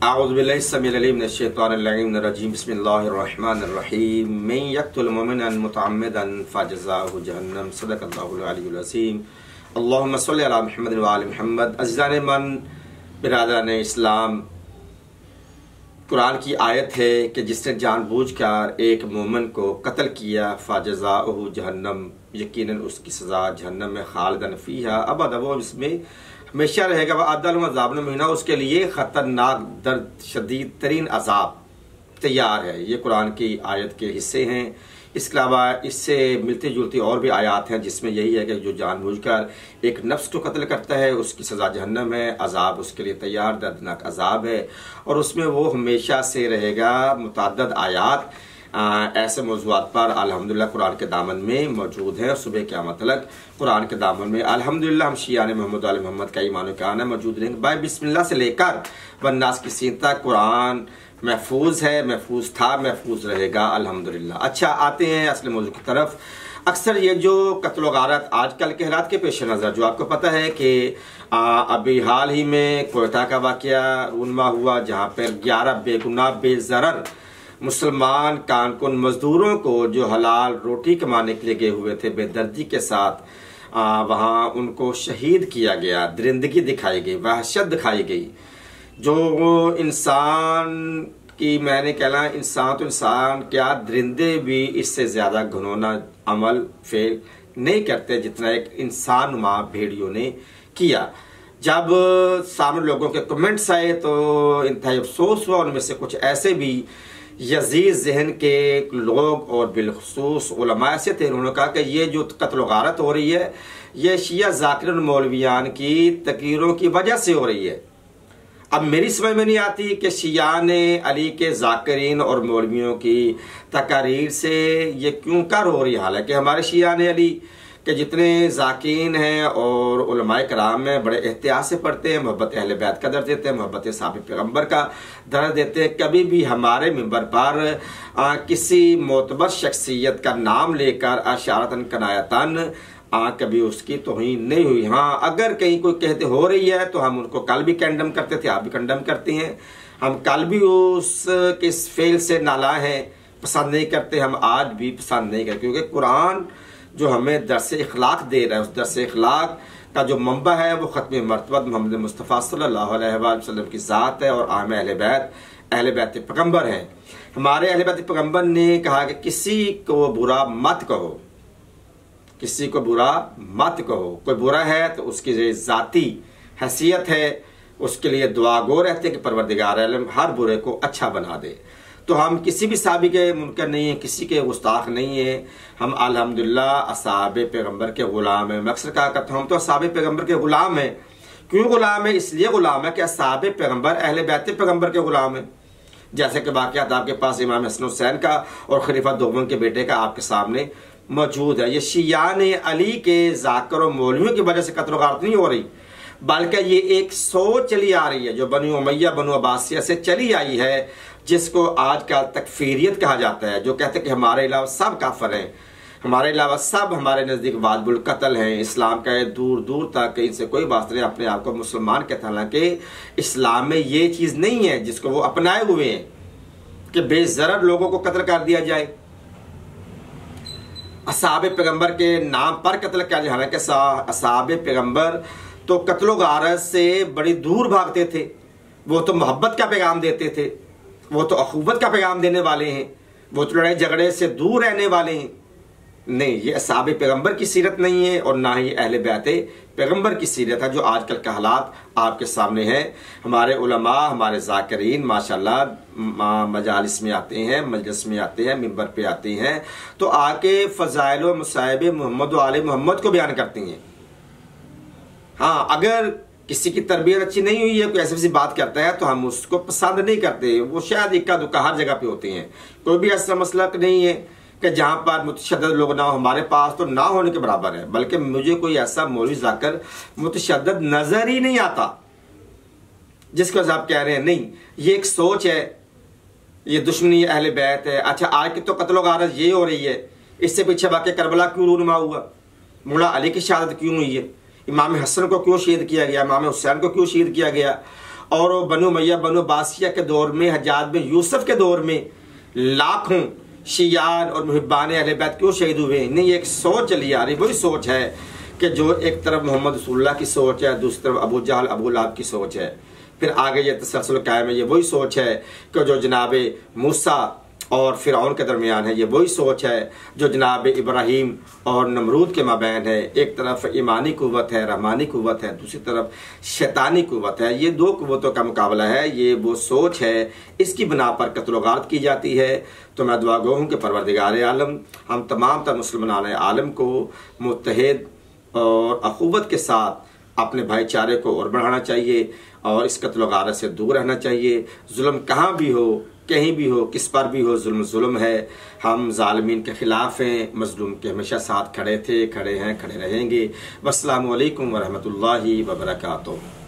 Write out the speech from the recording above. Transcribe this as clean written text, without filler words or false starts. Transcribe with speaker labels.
Speaker 1: आऊज़ुबिल्लाहि समीउल अलीम मिनश्शैतानिर्रजीम बिस्मिल्लाहिर्रहमानिर्रहीम मन यक़्तुल मुमिनन मुतअम्मिदन फ़जज़ाहु जहन्नम सदक़ल्लाहुल अलीयुल अज़ीम अल्लाहुम्मा सल्लि अला मुहम्मद व आलि मुहम्मद। अज़ीज़ान मन बिरादरान इस्लाम, कुरान की आयत है कि जिसने जानबूझकर एक मोमिन को कत्ल किया फ़जज़ाहु जहन्नम, यकीनन उसकी सज़ा जहन्नम में खालिदन फ़ीहा अबदा, वो इसमें हमेशा रहेगा। वह अदल अज़ाब महीना, उसके लिए ख़तरनाक दर्द शदीद तरीन अज़ाब तैयार है। ये कुरान की आयत के हिस्से हैं। इसके अलावा इससे मिलती जुलती और भी आयात हैं जिसमें यही है कि जो जानबूझकर एक नफ्स को कत्ल करता है उसकी सज़ा जहन्नम है, अज़ाब उसके लिए तैयार, दर्दनाक अज़ाब है और उसमें वो हमेशा से रहेगा। मुतअद्दिद आयात ऐसे मौज़ूआत पर अल्हम्दुलिल्लाह कुरान के दामन में मौजूद है। सुबह क़यामत तक कुरान के दामन में अल्हम्दुलिल्लाह हम शियाने मोहम्मद आले मोहम्मद का ईमान का आना मौजूद रहेंगे। बाय बिस्मिल्लाह से लेकर वन्नास की सीन तक कुरान महफूज है, महफूज था, महफूज रहेगा अल्हम्दुलिल्लाह। अच्छा, आते हैं असल मौजू की तरफ। अक्सर ये जो कत्ल गारत आजकल के हालात के पेश नज़र, जो आपको पता है कि अभी हाल ही में कोयटा का वाक़या रूनमा हुआ जहाँ पर 11 बेगुनाह बेज़रर मुसलमान कानकुन मजदूरों को जो हलाल रोटी कमाने के लिए गए हुए थे बेदर्दी के साथ, वहाँ उनको शहीद किया गया, दरिंदगी दिखाई गई, वहशत दिखाई गई। जो इंसान की, मैंने कहना इंसान तो इंसान क्या, दरिंदे भी इससे ज़्यादा घिनौना अमल फेल नहीं करते जितना एक इंसान नुमा भेड़ियों ने किया। जब सामने लोगों के कमेंट्स आए तो इंतहाई अफसोस हुआ। उनमें से कुछ ऐसे भी यजीज जहन के लोग और बिलखसूस उलमा ऐसे थे, उन्होंने कहा कि ये जो कत्ल गारत हो रही है ये शिया ज़ाकिरीन मौलवियान की तकरीरों की वजह से हो रही है। अब मेरी समझ में नहीं आती कि शियान अली के ज़ाकिरीन और मौलवियों की तकारीर से ये क्यों कर हो रही है, हालांकि हमारे शियान अली के जितने ज़ाकीन हैं और उलमाए कराम में बड़े एहतियात से पढ़ते हैं, मोहब्बत अहले बैत का दर्ज देते हैं, मोहब्बत साबिक़ पैगम्बर का दर्ज देते हैं। कभी भी हमारे मिंबर पर किसी मोतबर शख्सियत का नाम लेकर अशारतन कनायतन कभी उसकी तौहीन नहीं हुई। हाँ, अगर कहीं कोई कहते हो रही है तो हम उनको कल भी कंडम करते थे, आप भी कंडम करते हैं। हम कल भी उस किस फेल से नाला हैं, पसंद नहीं करते, हम आज भी पसंद नहीं करते, क्योंकि कुरान जो हमें दर्स इखलाक दे रहा है उस दर्स इखलाक का जो मंबा है वो ख़त्म मरतबत मोहम्मद मुस्तफ़ा सल्लल्लाहु अलैहि वसल्लम की ज़ात है और आम अहले बैत पैगम्बर है। हमारे अहले बैत पैगम्बर ने कहा कि किसी को बुरा मत कहो, किसी को बुरा मत कहो। कोई बुरा है तो उसकी ज़ाती हैसियत है, उसके लिए दुआ गो रहते हैं कि परवरदिगार आलम हर बुरे को अच्छा बना दे। तो हम किसी भी साबिक़ मुनकर नहीं है, किसी के गुस्ताख नहीं है। हम अल्हम्दुलिल्लाह असहाबे पैगम्बर के ग़ुलाम हैं। मैं अक्सर कहा करता हूँ हम तो असहाबे पैगम्बर के ग़ुलाम हैं। क्यों ग़ुलाम है? इसलिए ग़ुलाम है कि असहाबे पैगम्बर अहले बैत पैगम्बर के ग़ुलाम हैं। जैसे कि वाक़यात आपके पास इमाम हसन हुसैन का और खलीफा दोम के बेटे का आपके सामने मौजूद है। ये शियान अली के ज़ाकिर और मौलवियों की वजह से कत्ल गारत नहीं हो रही, बल्कि ये एक सोच चली आ रही है जो बनी उमैया बनु अब्बासिया से चली आई है, जिसको आजकल तकफीरियत कहा जाता है। जो कहते हैं कि हमारे अलावा सब काफिर हैं, हमारे अलावा सब हमारे नज़दीक वाजिबुल कत्ल हैं, इस्लाम का दूर दूर तक इनसे कोई बात नहीं, अपने आप को मुसलमान कहते हैं। हालांकि इस्लाम में ये चीज़ नहीं है जिसको वो अपनाए हुए हैं कि बेज़रर लोगों को कत्ल कर दिया जाए, असहाबे पैगम्बर के नाम पर कत्ल किया जाए। हालांकि असहाबे पैगम्बर तो कत्ल गारत से बड़ी दूर भागते थे, वो तो मोहब्बत का पैगाम देते थे, वो तो अखुवत का पैगाम देने वाले हैं, वो तो लड़ाई झगड़े से दूर रहने वाले हैं। नहीं, ये असहाबे पैगम्बर की सीरत नहीं है और ना ही अहले बैत पैगम्बर की सीरत है जो आजकल के हालात आपके सामने हैं। हमारे उलमा, हमारे ज़ाकिरीन माशाल्लाह मजालिस में आते हैं, मजलिस में आते हैं, मिंबर पे आते हैं तो आके फ़ज़ाइल व मसाइब मोहम्मद व आले मोहम्मद को बयान करती हैं। हाँ, अगर किसी की तरबियत अच्छी नहीं हुई है, कोई ऐसी बात करता है तो हम उसको पसंद नहीं करते। वो शायद इक्का दुक्का हर जगह पे होते हैं। कोई भी ऐसा मसला नहीं है कि जहाँ पर मुतशद्दिद लोग ना हो, हमारे पास तो ना होने के बराबर है। बल्कि मुझे कोई ऐसा मौलवी ज़ाकिर मुतशद्दिद नजर ही नहीं आता जिसको आप कह रहे हैं नहीं ये एक सोच है, ये दुश्मनी अहले बैत है। अच्छा, आज की तो कत्ल गारत ये हो रही है, इससे पीछे वाक़या करबला क्यों रूनुमा हुआ, मौला अली की शहादत क्यों हुई है, इमाम हसन को क्यों शहीद किया गया, इमाम हुसैन को क्यों शहीद किया गया, और बनु मैया बनु बासिया के दौर में, हज्जाज में, यूसुफ के दौर में लाखों शियान और मुहिब्बान अहले बैत क्यों शहीद हुए? नहीं, एक सोच चली आ रही, वही सोच है कि जो एक तरफ मोहम्मद रसूलुल्लाह की सोच है, दूसरी तरफ अबू जहल अबू लहब की सोच है, फिर आगे ये तसलसल कायम है। ये वही सोच है कि जो जनाब मूसा और फिरौन के दरमियान है, ये वही सोच है जो जनाब इब्राहीम और नमरूद के माबैन है। एक तरफ ईमानी कुव्वत है, रहमानी कुव्वत है, दूसरी तरफ शैतानी कुव्वत है। ये दो कुव्वतों का मुकाबला है, ये वो सोच है, इसकी बिना पर कत्ल गारत की जाती है। तो मैं दुआ गो हूँ कि परवरदिगार आलम हम तमाम तर मुसलमान आलम को मुत्तहिद और अखुवत के साथ अपने भाईचारे को और बढ़ाना चाहिए और इस कत्ल गारत से दूर रहना चाहिए। जुल्म कहाँ भी हो, कहीं भी हो, किस पर भी हो, जुल्म जुल्म है। हम जालिमीन के खिलाफ हैं, मजलूम के हमेशा साथ खड़े थे, खड़े हैं, खड़े रहेंगे। वस्सलामु अलैकुम वरहमतुल्लाहि वबरकातुहू।